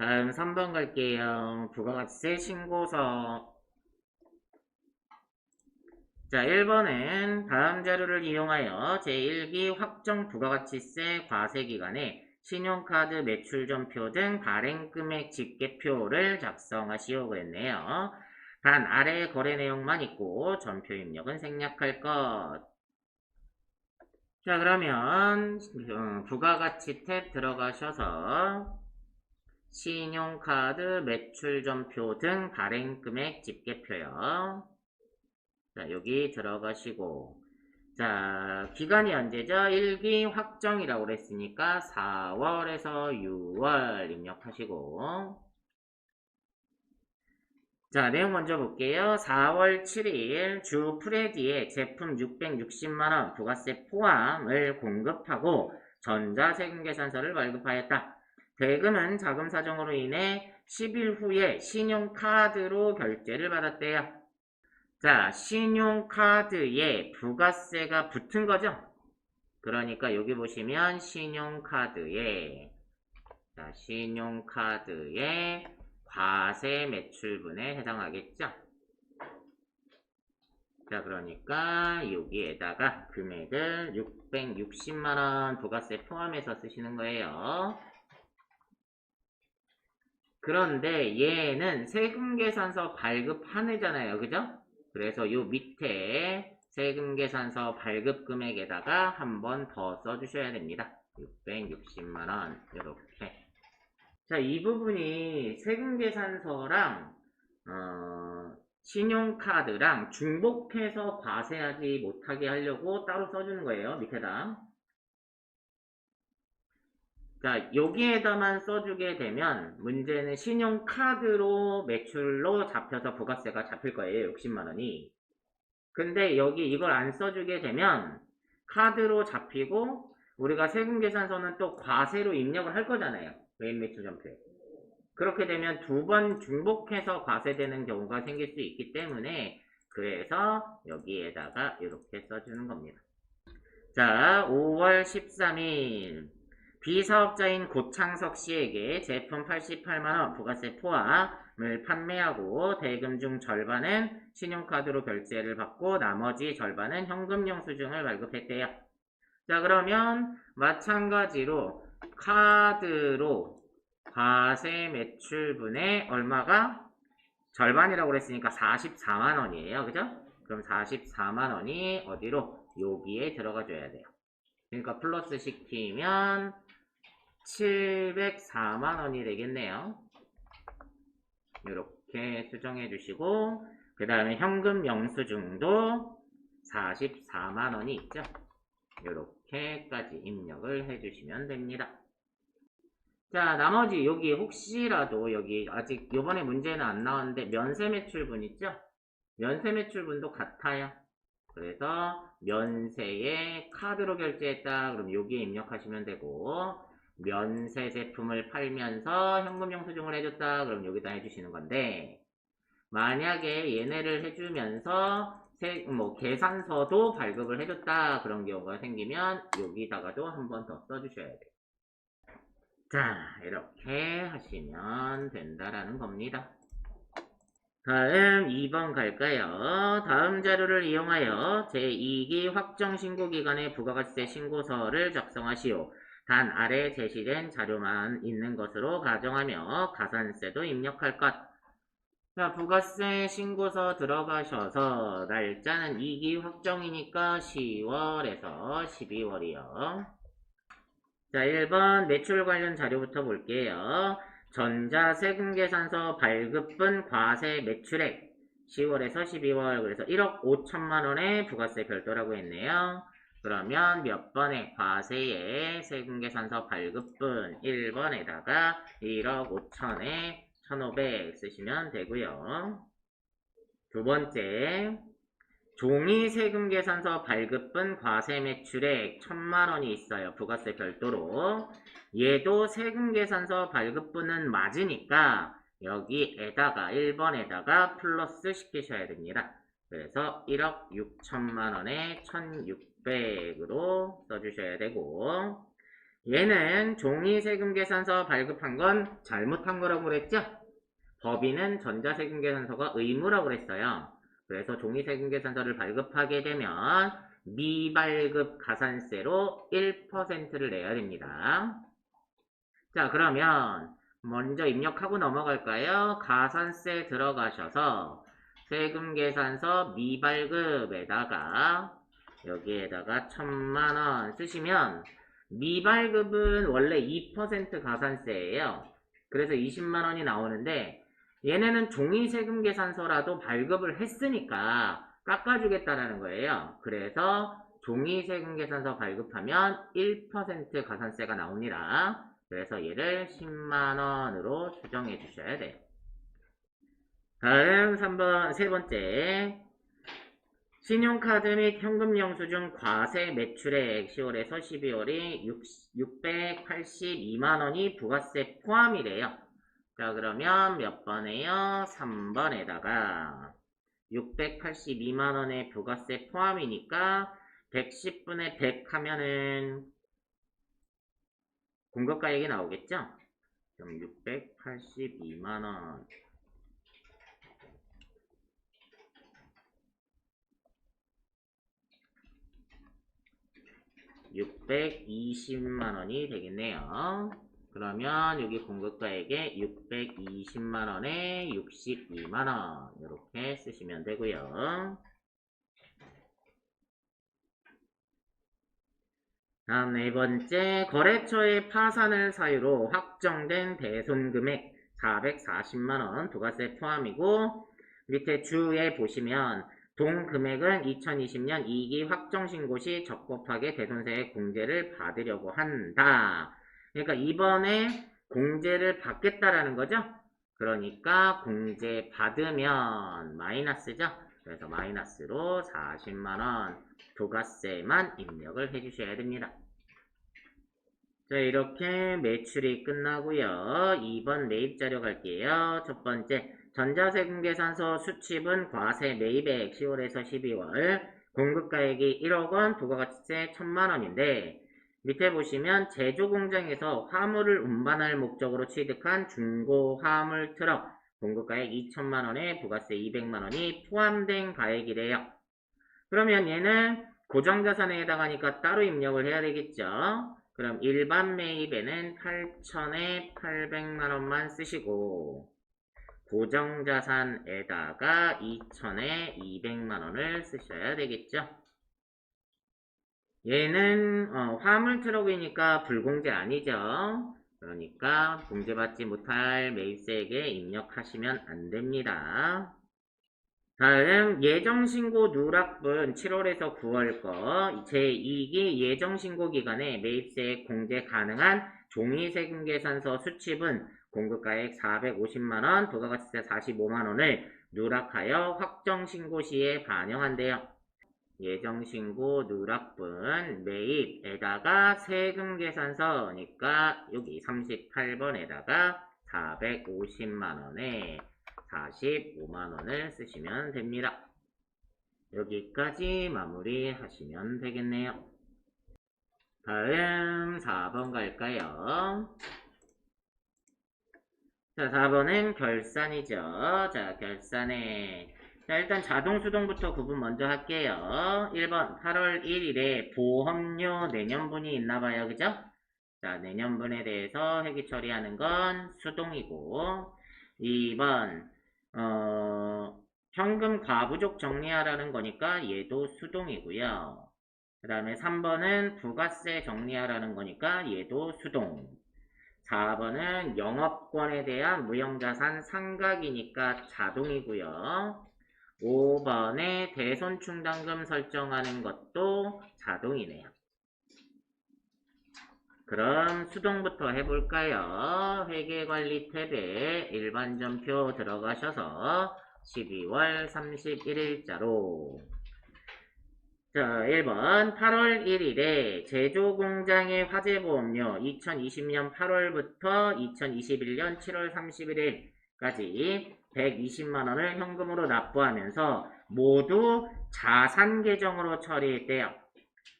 다음 3번 갈게요. 부가가치세 신고서. 자, 1번은 다음 자료를 이용하여 제1기 확정 부가가치세 과세기간에 신용카드 매출전표 등 발행금액 집계표를 작성하시오 그랬네요. 단 아래의 거래 내용만 있고 전표 입력은 생략할 것. 자, 그러면 부가가치 탭 들어가셔서 신용카드 매출전표 등 발행금액 집계표요. 자, 여기 들어가시고, 자, 기간이 언제죠? 1기 확정이라고 그랬으니까 4월에서 6월 입력하시고, 자, 내용 먼저 볼게요. 4월 7일 주 프레디에 제품 660만원 부가세 포함을 공급하고 전자세금계산서를 발급하였다. 대금은 자금 사정으로 인해 10일 후에 신용카드로 결제를 받았대요. 자, 신용카드에 부가세가 붙은 거죠? 그러니까 여기 보시면 신용카드에 과세 매출분에 해당하겠죠? 자, 그러니까 여기에다가 금액을 660만원 부가세 포함해서 쓰시는 거예요. 그런데 얘는 세금계산서 발급 한 해잖아요. 그죠? 그래서 요 밑에 세금계산서 발급 금액에다가 한 번 더 써주셔야 됩니다. 660만원 이렇게. 자, 이 부분이 세금계산서랑 신용카드랑 중복해서 과세하지 못하게 하려고 따로 써주는 거예요. 밑에다. 자, 여기에다만 써주게 되면 문제는 신용카드로 매출로 잡혀서 부가세가 잡힐 거예요. 60만원이. 근데 여기 이걸 안 써주게 되면 카드로 잡히고 우리가 세금계산서는 또 과세로 입력을 할 거잖아요. 메인 매출 전표에. 그렇게 되면 두 번 중복해서 과세되는 경우가 생길 수 있기 때문에 그래서 여기에다가 이렇게 써주는 겁니다. 자, 5월 13일 비사업자인 고창석 씨에게 제품 88만원 부가세 포함을 판매하고 대금 중 절반은 신용카드로 결제를 받고 나머지 절반은 현금 영수증을 발급했대요. 자, 그러면 마찬가지로 카드로 과세 매출분의 얼마가 절반이라고 그랬으니까 44만원이에요. 그죠? 그럼 44만원이 어디로? 여기에 들어가 줘야 돼요. 그러니까 플러스 시키면 704만원이 되겠네요. 이렇게 수정해 주시고 그 다음에 현금 영수증도 44만원이 있죠. 이렇게까지 입력을 해주시면 됩니다. 자, 나머지 여기 혹시라도 여기 아직 요번에 문제는 안 나왔는데 면세 매출분 있죠? 면세 매출분도 같아요. 그래서 면세에 카드로 결제했다. 그럼 여기에 입력하시면 되고 면세 제품을 팔면서 현금 영수증을 해줬다. 그럼 여기다 해주시는 건데 만약에 얘네를 해주면서 계산서도 발급을 해줬다. 그런 경우가 생기면 여기다가도 한 번 더 써주셔야 돼요. 자, 이렇게 하시면 된다라는 겁니다. 다음 2번 갈까요? 다음 자료를 이용하여 제2기 확정신고기간의 부가가치세 신고서를 작성하시오. 단 아래 제시된 자료만 있는 것으로 가정하며 가산세도 입력할 것. 자, 부가세 신고서 들어가셔서 날짜는 2기 확정이니까 10월에서 12월이요. 자, 1번 매출 관련 자료부터 볼게요. 전자세금계산서 발급분 과세 매출액 10월에서 12월 그래서 1억 5천만 원의 부가세 별도라고 했네요. 그러면 몇 번의 과세에 세금계산서 발급분 1번에다가 1억 5천에 1,500 쓰시면 되고요. 두 번째 종이 세금계산서 발급분 과세 매출액 1,000만 원이 있어요. 부가세 별도로. 얘도 세금계산서 발급분은 맞으니까 여기에다가 1번에다가 플러스 시키셔야 됩니다. 그래서 1억 6천만 원에 1,600으로 써주셔야 되고 얘는 종이세금계산서 발급한 건 잘못한 거라고 그랬죠? 법인은 전자세금계산서가 의무라고 그랬어요. 그래서 종이세금계산서를 발급하게 되면 미발급 가산세로 1%를 내야 됩니다. 자, 그러면 먼저 입력하고 넘어갈까요? 가산세 들어가셔서 세금계산서 미발급에다가 여기에다가 1000만원 쓰시면 미발급은 원래 2% 가산세예요. 그래서 20만원이 나오는데 얘네는 종이세금계산서라도 발급을 했으니까 깎아주겠다라는 거예요. 그래서 종이세금계산서 발급하면 1% 가산세가 나옵니다. 그래서 얘를 10만원으로 수정해 주셔야 돼요. 다음 3번, 세 번째. 신용카드 및 현금 영수증 과세 매출액 10월에서 12월이 682만원이 부가세 포함이래요. 자, 그러면 몇 번에요? 3번에다가 682만원의 부가세 포함이니까 110분의 100 하면은 공급가액이 나오겠죠? 그럼 682만원 620만원이 되겠네요. 그러면 여기 공급가액에 620만원에 62만원 이렇게 쓰시면 되고요. 다음 네 번째, 거래처의 파산을 사유로 확정된 대손금액 440만원 부가세 포함이고 밑에 주에 보시면 동금액은 2020년 2기 확정신고 시 적법하게 대손세액 공제를 받으려고 한다. 그러니까 이번에 공제를 받겠다라는 거죠. 그러니까 공제 받으면 마이너스죠. 그래서 마이너스로 40만원 부가세만 입력을 해주셔야 됩니다. 자, 이렇게 매출이 끝나고요. 2번 매입자료 갈게요. 첫 번째, 전자세금계산서 수취분 과세 매입액 10월에서 12월 공급가액이 1억원, 부가가치세 1000만원인데 밑에 보시면 제조공장에서 화물을 운반할 목적으로 취득한 중고 화물 트럭 공급가액 2천만원에 부가세 200만원이 포함된 가액이래요. 그러면 얘는 고정자산에 해당하니까 따로 입력을 해야 되겠죠. 그럼 일반 매입에는 8천에 800만원만 쓰시고 고정자산에다가 2천에 200만원을 쓰셔야 되겠죠. 얘는 화물 트럭이니까 불공제 아니죠. 그러니까 공제받지 못할 매입세액에 입력하시면 안됩니다. 다음 예정신고 누락분 7월에서 9월 거 제2기 예정신고 기간에 매입세액 공제 가능한 종이세금계산서 수취분 공급가액 450만원, 부가가치세 45만원을 누락하여 확정신고 시에 반영한대요. 예정신고 누락분 매입에다가 세금계산서니까 여기 38번에다가 450만원에 45만원을 쓰시면 됩니다. 여기까지 마무리 하시면 되겠네요. 다음 4번 갈까요? 자, 4번은 결산이죠. 자, 결산에 자, 일단 자동수동부터 구분 먼저 할게요. 1번 8월 1일에 보험료 내년분이 있나봐요. 그죠? 자, 내년분에 대해서 회계 처리하는 건 수동이고 2번 현금 과부족 정리하라는 거니까 얘도 수동이고요. 그 다음에 3번은 부가세 정리하라는 거니까 얘도 수동. 4번은 영업권에 대한 무형자산 상각이니까 자동이고요. 5번에 대손충당금 설정하는 것도 자동이네요. 그럼 수동부터 해볼까요? 회계관리 탭에 일반전표 들어가셔서 12월 31일자로 자, 1번 8월 1일에 제조공장의 화재보험료 2020년 8월부터 2021년 7월 31일까지 120만원을 현금으로 납부하면서 모두 자산계정으로 처리했대요.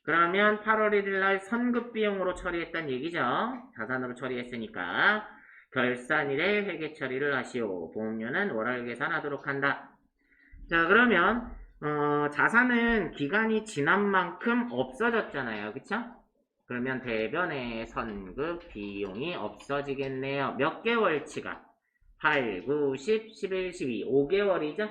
그러면 8월 1일 날 선급 비용으로 처리했단 얘기죠. 자산으로 처리했으니까 결산일에 회계 처리를 하시오. 보험료는 월월 계산하도록 한다. 자, 그러면 자산은 기간이 지난 만큼 없어졌잖아요. 그쵸? 그러면 대변의 선급 비용이 없어지겠네요. 몇 개월치가? 8, 9, 10, 11, 12, 5개월이죠?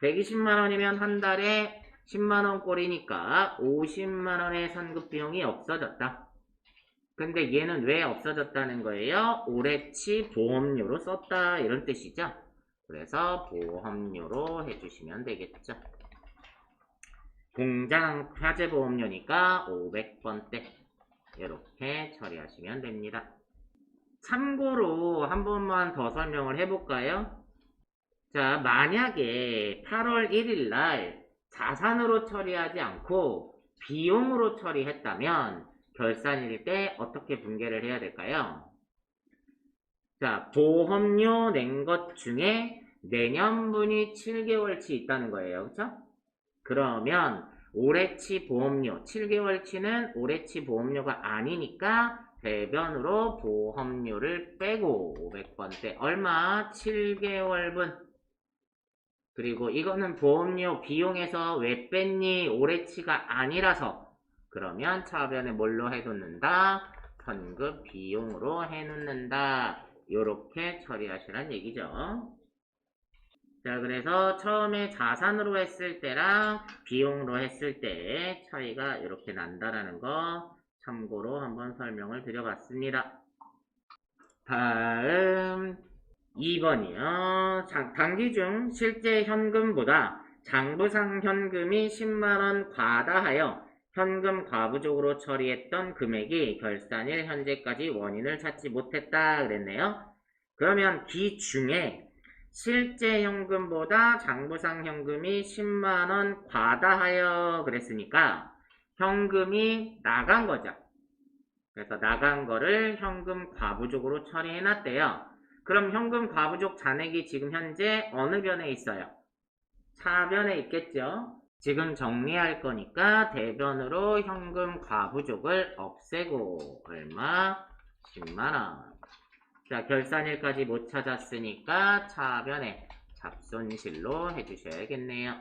120만원이면 한 달에 10만원 꼴이니까 50만원의 선급 비용이 없어졌다. 근데 얘는 왜 없어졌다는 거예요? 올해치 보험료로 썼다 이런 뜻이죠. 그래서 보험료로 해주시면 되겠죠. 공장 화재보험료니까 500번대 이렇게 처리하시면 됩니다. 참고로 한 번만 더 설명을 해볼까요? 자, 만약에 8월 1일 날 자산으로 처리하지 않고 비용으로 처리했다면 결산일 때 어떻게 분계를 해야 될까요? 자, 보험료 낸 것 중에 내년분이 7개월치 있다는 거예요. 그쵸? 그러면 올해치 보험료, 7개월치는 올해치 보험료가 아니니까 대변으로 보험료를 빼고 500번대 얼마? 7개월분. 그리고 이거는 보험료 비용에서 왜 뺐니? 올해치가 아니라서 그러면 차변에 뭘로 해놓는다? 선급 비용으로 해놓는다. 요렇게 처리하시란 얘기죠. 자, 그래서 처음에 자산으로 했을 때랑 비용으로 했을 때 차이가 이렇게 난다라는 거 참고로 한번 설명을 드려봤습니다. 다음 2번이요. 단기 중 실제 현금보다 장부상 현금이 10만원 과다하여 현금 과부족으로 처리했던 금액이 결산일 현재까지 원인을 찾지 못했다 그랬네요. 그러면 기 중에 실제 현금보다 장부상 현금이 10만원 과다하여 그랬으니까 현금이 나간 거죠. 그래서 나간 거를 현금 과부족으로 처리해놨대요. 그럼 현금 과부족 잔액이 지금 현재 어느 변에 있어요? 차변에 있겠죠? 지금 정리할 거니까 대변으로 현금 과부족을 없애고 얼마? 10만원. 자, 결산일까지 못 찾았으니까 차변에 잡손실로 해주셔야겠네요.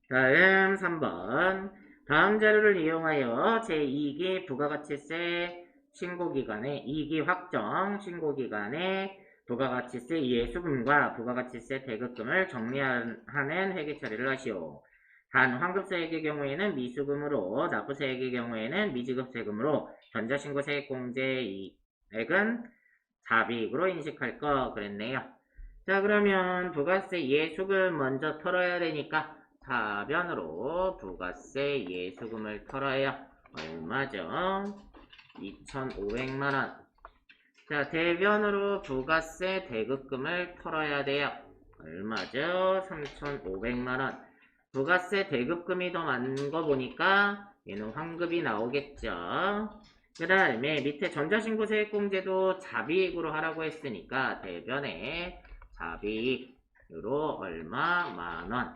다음 3번. 다음 자료를 이용하여 제2기 부가가치세 신고기간의 2기 확정 신고기간의 부가가치세 예수금과 부가가치세 대급금을 정리하는 회계처리를 하시오. 단 환급세액의 경우에는 미수금으로, 납부세액의 경우에는 미지급세금으로 전자신고세액공제액은 자비익으로 인식할 거 그랬네요. 자, 그러면 부가세 예수금 먼저 털어야 되니까 차변으로 부가세 예수금을 털어요. 얼마죠? 2,500만원. 자, 대변으로 부가세 대급금을 털어야 돼요. 얼마죠? 3,500만원. 부가세 대급금이 더 많은 거 보니까 얘는 환급이 나오겠죠. 그 다음에 밑에 전자신고세액공제도 자비익으로 하라고 했으니까 대변에 자비익으로 얼마? 만원.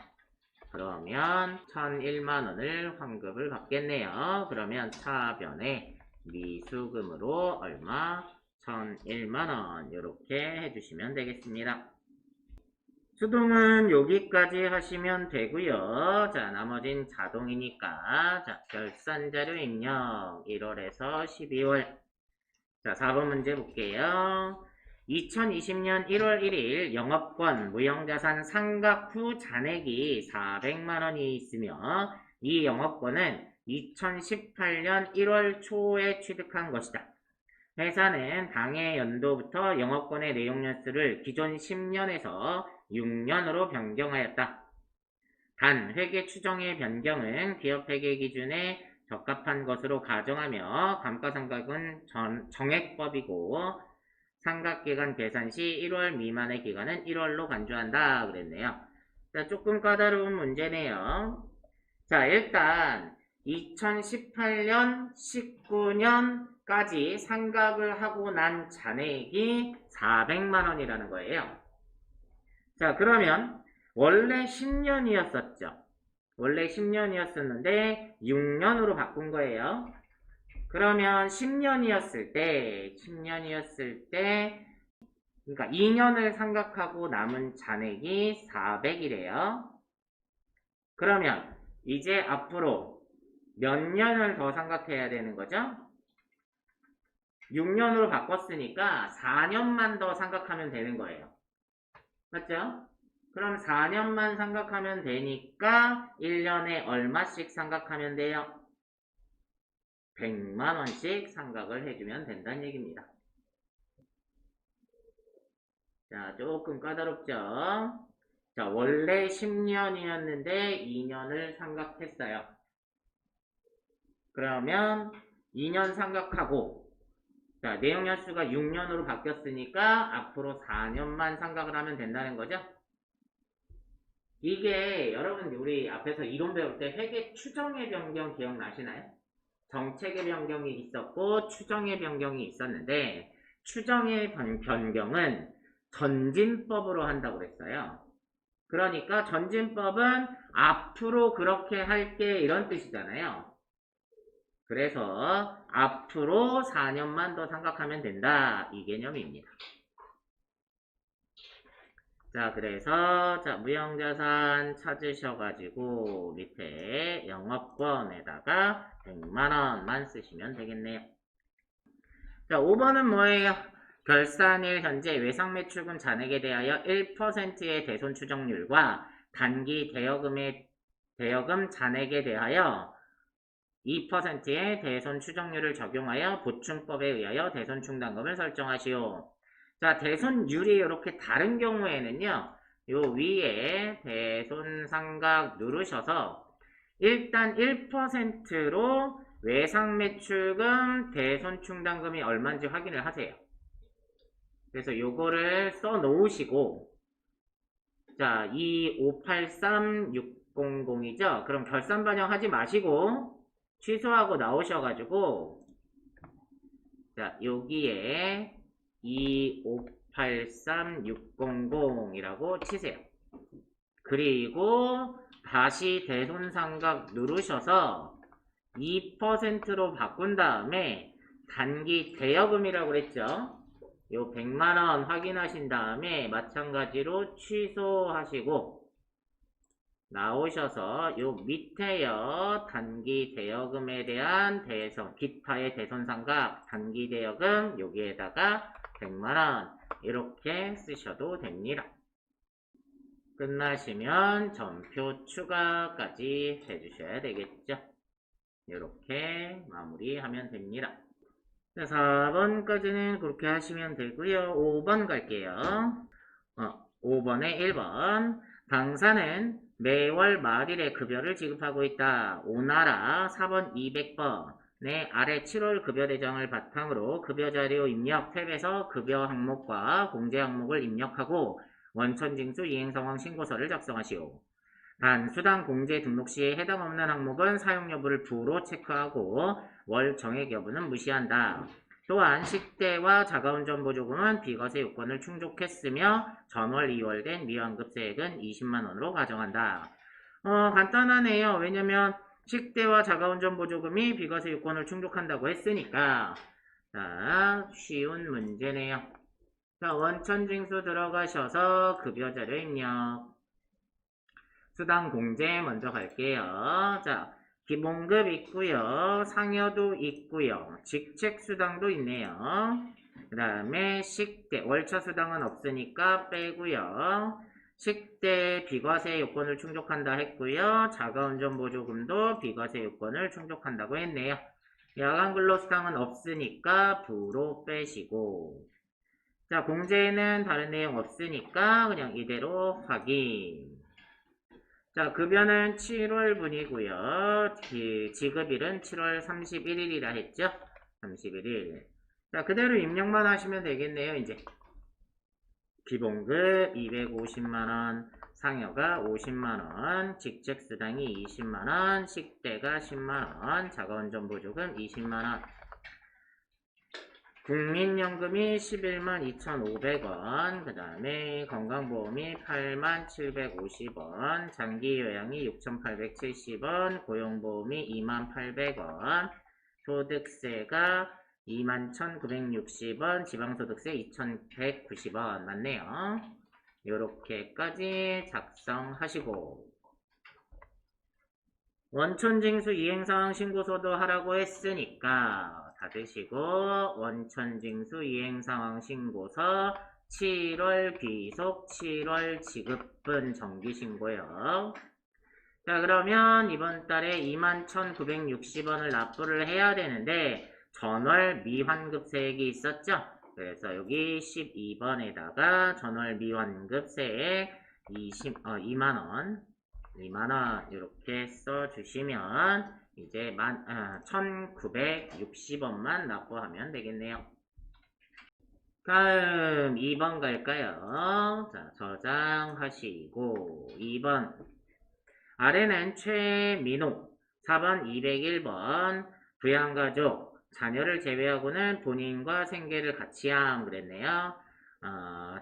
그러면 1,001만원을 환급을 받겠네요. 그러면 차변에 미수금으로 얼마? 1,001만원 이렇게 해주시면 되겠습니다. 수동은 여기까지 하시면 되고요. 자, 나머진 자동이니까 자, 결산자료 입력 1월에서 12월. 자, 4번 문제 볼게요. 2020년 1월 1일 영업권 무형자산 상각 후 잔액이 400만원이 있으며 이 영업권은 2018년 1월 초에 취득한 것이다. 회사는 당해 연도부터 영업권의 내용연수를 기존 10년에서 6년으로 변경하였다. 단, 회계 추정의 변경은 기업 회계 기준에 적합한 것으로 가정하며 감가상각은 정액법이고 상각기간 계산 시 1월 미만의 기간은 1월로 간주한다 그랬네요. 자, 조금 까다로운 문제네요. 자, 일단 2018년, 19년까지 상각을 하고 난 잔액이 400만원이라는 거예요. 자, 그러면 원래 10년이었었죠. 원래 10년이었었는데 6년으로 바꾼 거예요. 그러면 10년이었을 때 그러니까 2년을 상각하고 남은 잔액이 400이래요. 그러면 이제 앞으로 몇 년을 더 상각해야 되는 거죠? 6년으로 바꿨으니까 4년만 더 상각하면 되는 거예요. 맞죠? 그럼 4년만 상각하면 되니까 1년에 얼마씩 상각하면 돼요? 100만원씩 상각을 해주면 된다는 얘기입니다. 자, 조금 까다롭죠? 자, 원래 10년이었는데 2년을 상각했어요. 그러면 2년 상각하고, 자, 내용 연수가 6년으로 바뀌었으니까 앞으로 4년만 상각을 하면 된다는 거죠? 이게 여러분 우리 앞에서 이론 배울 때 회계 추정의 변경 기억나시나요? 정책의 변경이 있었고 추정의 변경이 있었는데 추정의 변경은 전진법으로 한다고 그랬어요. 그러니까 전진법은 앞으로 그렇게 할게 이런 뜻이잖아요. 그래서 앞으로 4년만 더 상각하면 된다 이 개념입니다. 자, 그래서 자 무형자산 찾으셔가지고 밑에 영업권에다가 100만원만 쓰시면 되겠네요. 자, 5번은 뭐예요? 결산일 현재 외상매출금 잔액에 대하여 1%의 대손 추정률과 단기 대여금 잔액에 대하여 2%의 대손 추정률을 적용하여 보충법에 의하여 대손 충당금을 설정하시오. 자, 대손율이 이렇게 다른 경우에는요, 요 위에 대손 삼각 누르셔서 일단 1%로 외상매출금 대손 충당금이 얼마인지 확인을 하세요. 그래서 요거를 써 놓으시고, 자, 2583600이죠? 그럼 결산 반영하지 마시고, 취소하고 나오셔가지고, 자, 여기에 2583600이라고 치세요. 그리고 다시 대손삼각 누르셔서 2%로 바꾼 다음에 단기 대여금이라고 그랬죠? 요 100만원 확인하신 다음에 마찬가지로 취소하시고 나오셔서 요 밑에요 단기 대여금에 대한 대손 기타의 대손삼각 단기 대여금 여기에다가 100만원 이렇게 쓰셔도 됩니다. 끝나시면 전표 추가까지 해주셔야 되겠죠. 이렇게 마무리하면 됩니다. 자, 4번까지는 그렇게 하시면 되고요. 5번 갈게요. 5번에 1번 당사는 매월 말일에 급여를 지급하고 있다. 오나라 4번 200번 네, 아래 7월 급여 대장을 바탕으로 급여 자료 입력 탭에서 급여 항목과 공제 항목을 입력하고 원천징수 이행상황 신고서를 작성하시오. 단, 수당 공제 등록 시에 해당 없는 항목은 사용 여부를 부로 체크하고 월 정액 여부는 무시한다. 또한 식대와 자가운전 보조금은 비과세 요건을 충족했으며 전월 2월 된 미환급세액은 20만원으로 가정한다. 간단하네요. 왜냐면 식대와 자가운전 보조금이 비과세 요건을 충족한다고 했으니까 자, 쉬운 문제네요. 자, 원천징수 들어가셔서 급여자료 입력 수당 공제 먼저 갈게요. 자, 기본급 있고요. 상여도 있고요. 직책수당도 있네요. 그 다음에 식대, 월차 수당은 없으니까 빼고요. 식대 비과세 요건을 충족한다 했고요. 자가운전 보조금도 비과세 요건을 충족한다고 했네요. 야간 근로수당은 없으니까 부로 빼시고 자, 공제는 다른 내용 없으니까 그냥 이대로 확인. 자, 급여는 7월분이고요. 지급일은 7월 31일이라 했죠? 31일. 자, 그대로 입력만 하시면 되겠네요, 이제. 기본급 250만원, 상여가 50만원, 직책수당이 20만원, 식대가 10만원, 자가운전 보조금 20만원. 국민연금이 11만 2,500원, 그 다음에 건강보험이 8만 750원, 장기요양이 6,870원, 고용보험이 2만 800원, 소득세가 2만 1,960원, 지방소득세 2,190원 맞네요. 요렇게까지 작성하시고 원천징수 이행사항 신고서도 하라고 했으니까 받으시고 원천징수 이행상황 신고서 7월 귀속 7월 지급분 정기신고요. 자 그러면 이번 달에 21,960원을 납부를 해야 되는데 전월 미환급세액이 있었죠. 그래서 여기 12번에다가 전월 미환급세액 2만원 이렇게 써주시면 이제 1,960원만 납부하면 되겠네요. 다음 2번 갈까요? 자, 저장하시고 2번 아래는 최민호 4번 201번 부양가족 자녀를 제외하고는 본인과 생계를 같이 함 그랬네요.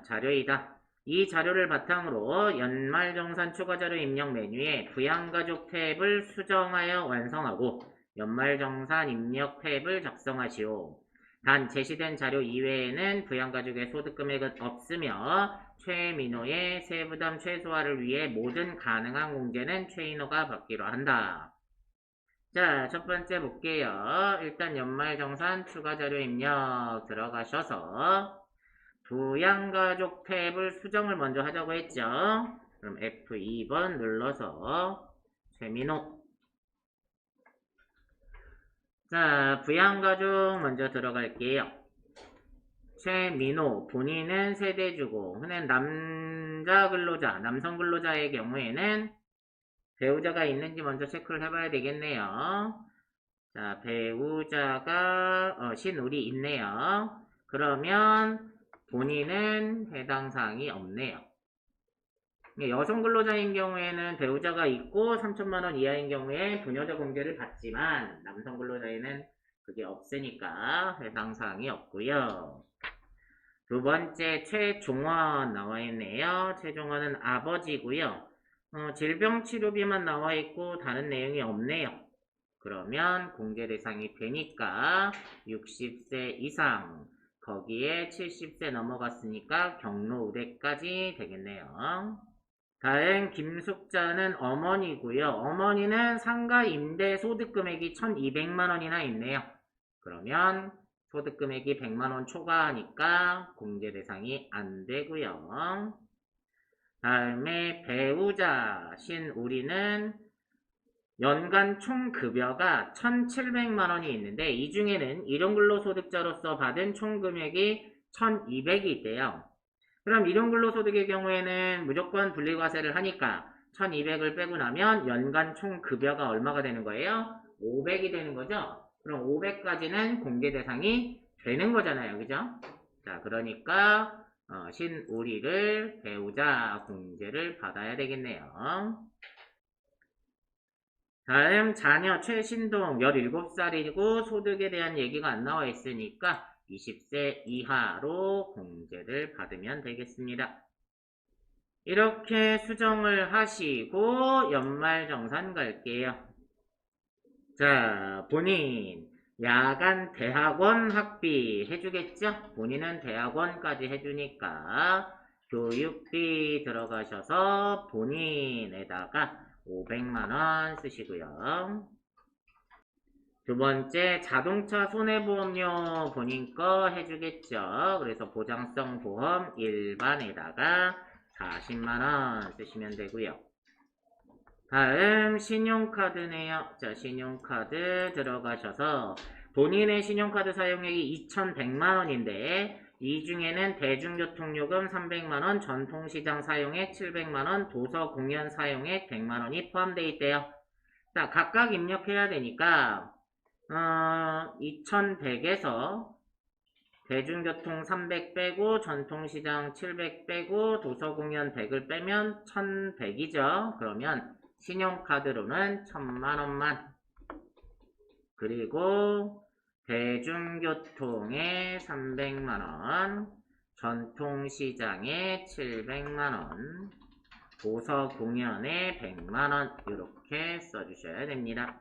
자료이다. 이 자료를 바탕으로 연말정산 추가자료 입력 메뉴에 부양가족 탭을 수정하여 완성하고 연말정산 입력 탭을 작성하시오. 단 제시된 자료 이외에는 부양가족의 소득금액은 없으며 최민호의 세부담 최소화를 위해 모든 가능한 공제는 최인호가 받기로 한다. 자, 첫 번째 볼게요. 일단 연말정산 추가자료 입력 들어가셔서 부양가족 탭을 수정을 먼저 하자고 했죠. 그럼 F2번 눌러서 최민호. 자, 부양가족 먼저 들어갈게요. 최민호, 본인은 세대주고, 흔한 남자 근로자, 남성 근로자의 경우에는 배우자가 있는지 먼저 체크를 해봐야 되겠네요. 자, 배우자가 신우리 있네요. 그러면 본인은 해당 사항이 없네요. 여성 근로자인 경우에는 배우자가 있고 3천만원 이하인 경우에 부녀자 공제를 받지만 남성 근로자에는 그게 없으니까 해당 사항이 없고요. 두 번째 최종원 나와 있네요. 최종원은 아버지고요. 질병치료비만 나와 있고 다른 내용이 없네요. 그러면 공제 대상이 되니까 60세 이상 거기에 70세 넘어갔으니까 경로의대까지 되겠네요. 다음 김숙자는 어머니고요. 어머니는 상가 임대 소득금액이 1,200만원이나 있네요. 그러면 소득금액이 100만원 초과하니까 공제 대상이 안 되고요. 다음에 배우자 신우리는 연간 총급여가 1,700만원이 있는데 이 중에는 일용근로소득자로서 받은 총금액이 1,200이 있대요. 그럼 일용근로소득의 경우에는 무조건 분리과세를 하니까 1,200을 빼고 나면 연간 총급여가 얼마가 되는 거예요? 500이 되는 거죠? 그럼 500까지는 공제 대상이 되는 거잖아요. 그죠? 자, 그러니까 신우리를 배우자 공제를 받아야 되겠네요. 다음 자녀 최신동 17살이고 소득에 대한 얘기가 안 나와 있으니까 20세 이하로 공제를 받으면 되겠습니다. 이렇게 수정을 하시고 연말정산 갈게요. 자, 본인 야간 대학원 학비 해주겠죠? 본인은 대학원까지 해주니까 교육비 들어가셔서 본인에다가 500만원 쓰시고요. 두 번째 자동차 손해보험료 본인 거 해주겠죠. 그래서 보장성 보험 일반에다가 40만원 쓰시면 되고요. 다음 신용카드네요. 자, 신용카드 들어가셔서 본인의 신용카드 사용액이 2,100만원인데 이 중에는 대중교통요금 300만원, 전통시장 사용액 700만원, 도서공연 사용액 100만원이 포함되어 있대요. 자, 각각 입력해야 되니까 2,100에서 대중교통 300 빼고 전통시장 700 빼고 도서공연 100을 빼면 1,100이죠. 그러면 신용카드로는 1,000만원만 그리고 대중교통에 300만원, 전통시장에 700만원, 도서공연에 100만원 이렇게 써주셔야 됩니다.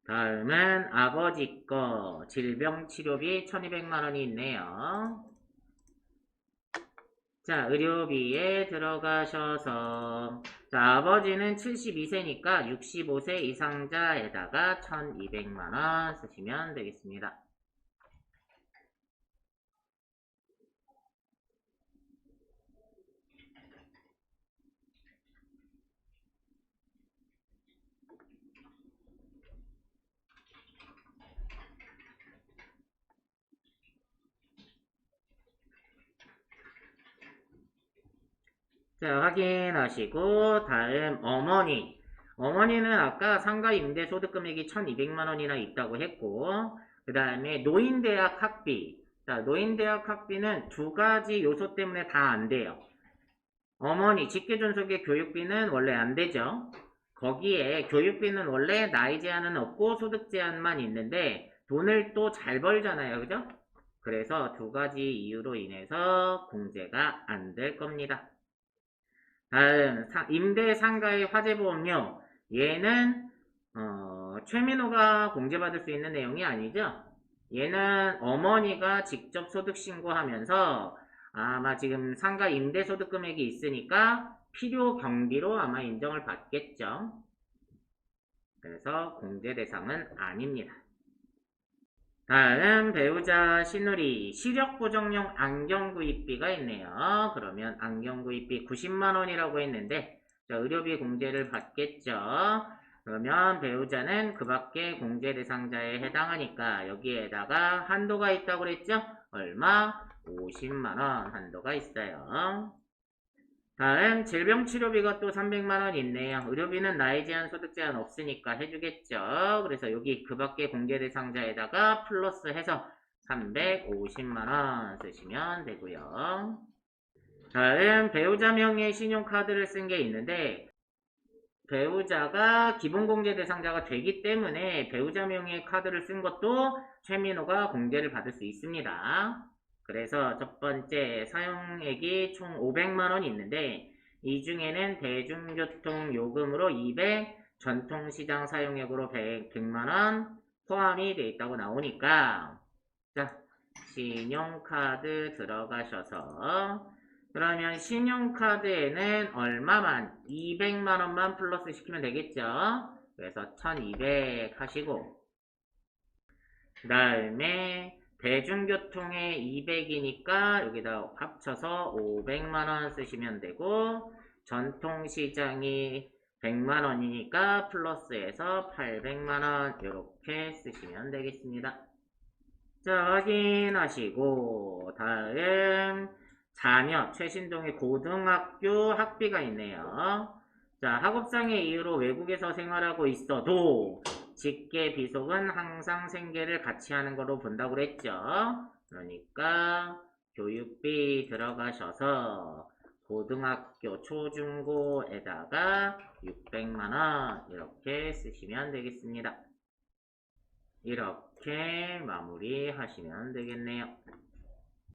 다음은 아버지 거 질병치료비 1200만원이 있네요. 자, 의료비에 들어가셔서 자, 아버지는 72세니까 65세 이상자에다가 1200만원 쓰시면 되겠습니다. 자, 확인하시고 다음 어머니. 어머니는 아까 상가 임대 소득 금액이 1200만원이나 있다고 했고 그 다음에 노인대학 학비. 자, 노인대학 학비는 두 가지 요소 때문에 다 안 돼요. 어머니 직계존속의 교육비는 원래 안 되죠. 거기에 교육비는 원래 나이 제한은 없고 소득 제한만 있는데 돈을 또 잘 벌잖아요. 그죠? 그래서 두 가지 이유로 인해서 공제가 안 될 겁니다. 다음 임대 상가의 화재보험료. 얘는 최민호가 공제받을 수 있는 내용이 아니죠. 얘는 어머니가 직접 소득 신고하면서 아마 지금 상가 임대 소득 금액이 있으니까 필요 경비로 아마 인정을 받겠죠. 그래서 공제 대상은 아닙니다. 다음 배우자 시누리 시력 보정용 안경 구입비가 있네요. 그러면 안경 구입비 90만원이라고 했는데 자, 의료비 공제를 받겠죠. 그러면 배우자는 그 밖에 공제 대상자에 해당하니까 여기에다가 한도가 있다고 그랬죠? 얼마? 50만원 한도가 있어요. 다음 질병치료비가 또 300만원 있네요. 의료비는 나이 제한 소득 제한 없으니까 해주겠죠. 그래서 여기 그 밖에 공개 대상자에다가 플러스 해서 350만원 쓰시면 되고요. 다음 배우자 명의의 신용카드를 쓴 게 있는데 배우자가 기본공제 대상자가 되기 때문에 배우자 명의의 카드를 쓴 것도 최민호가 공제를 받을 수 있습니다. 그래서 첫 번째 사용액이 총 500만원이 있는데 이 중에는 대중교통 요금으로 200, 전통시장 사용액으로 100만원 포함이 되어 있다고 나오니까 자, 신용카드 들어가셔서 그러면 신용카드에는 얼마만? 200만원만 플러스 시키면 되겠죠? 그래서 1200 하시고 그 다음에 대중교통에 200이니까 여기다 합쳐서 500만원 쓰시면 되고 전통시장이 100만원이니까 플러스해서 800만원 이렇게 쓰시면 되겠습니다. 자, 확인하시고 다음 자녀 최신동의 고등학교 학비가 있네요. 자, 학업상의 이유로 외국에서 생활하고 있어도 직계 비속은 항상 생계를 같이 하는 거로 본다고 그랬죠. 그러니까 교육비 들어가셔서 고등학교 초중고에다가 600만원 이렇게 쓰시면 되겠습니다. 이렇게 마무리 하시면 되겠네요.